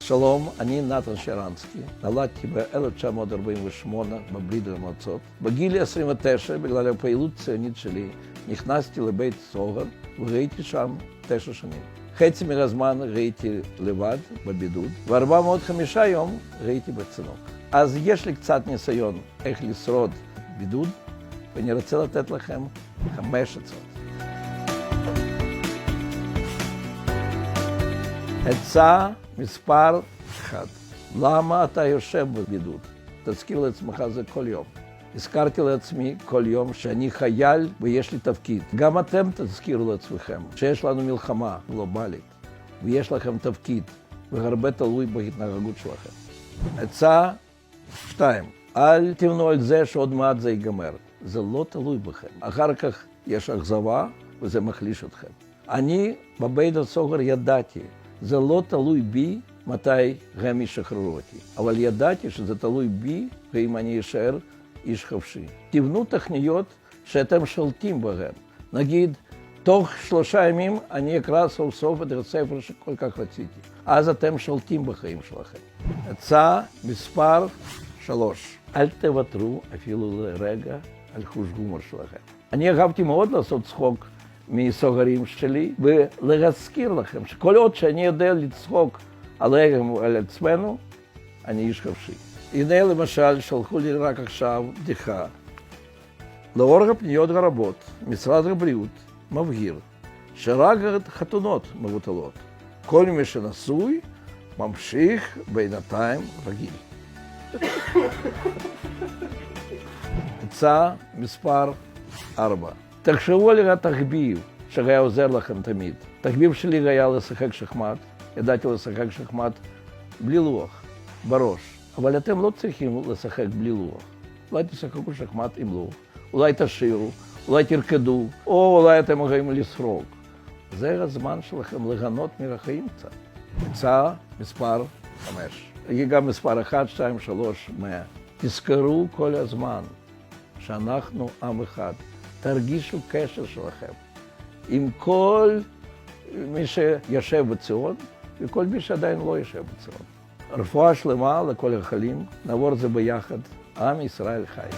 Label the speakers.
Speaker 1: שלום, אני נתן שרנסקי, נולדתי ב-1948 בברית המועצות. בגיל 29, בגלל הפעילות הציונית שלי, נכנסתי לבית סוהר וראיתי שם 9 שנים. חצי מהזמן ראיתי לבד, בבידוד, ו405 יום ראיתי בצינוק. אז יש לי קצת ניסיון איך לשרוד בידוד, ואני רוצה לתת לכם 5 עצות. עצה מספר 1. למה אתה יושב בבידוד? תזכיר לעצמך זה כל יום. הזכרתי לעצמי כל יום שאני חייל ויש לי תפקיד. גם אתם תזכירו לעצמכם שיש לנו מלחמה גלובלית ויש לכם תפקיד, והרבה תלוי בהתנהגות שלכם. עצה 2. אל תבנו על זה שעוד מעט זה ייגמר. זה לא תלוי בכם. אחר כך יש אכזבה וזה מחליש אתכם. אני בבית הסוהר ידעתי, זה לא תלוי בי מתי הם ישחררו אותי, אבל ידעתי שזה תלוי בי ואם אני אשאר איש חופשי. תבנו תוכניות שאתם שולטים בהן. נגיד, תוך 3 ימים אני אקרא סוף סוף את הספר שכל כך רציתי. אז אתם שולטים בחיים שלכם. עצה מספר 3. אל תוותרו אפילו לרגע על חוש הומור שלכם. אני אהבתי מאוד לעשות צחוק מסוהרים שלי, ולהזכיר לכם שכל עוד שאני יודע לצחוק עליהם ועל עצמנו, אני איש חופשי. הנה למשל, שלחו לי רק עכשיו בדיחה. לאור הפניות הרבות, משרד הבריאות מבהיר שרק חתונות מבוטלות. כל מי שנשוי ממשיך בינתיים רגיל. עצה מספר 4. תחשבו על התחביב שהיה עוזר לכם תמיד. התחביב שלי היה לשחק שחמט. ידעתי לשחק שחמט בלי לוח, בראש. אבל אתם לא צריכים לשחק בלי לוח. אולי תשחקו שחמט עם לוח. אולי תשירו, אולי תרקדו, או אולי אתם יכולים לסרוק. זה הזמן שלכם ליהנות מהחיים קצת. עצה מספר 5. גם מספר 1, 2, 3, 100. תזכרו כל הזמן שאנחנו עם אחד. תרגישו קשר שלכם עם כל מי שיושב בציון וכל מי שעדיין לא יושב בציון. רפואה שלמה לכל החולים, נעבור את זה ביחד. עם ישראל חי.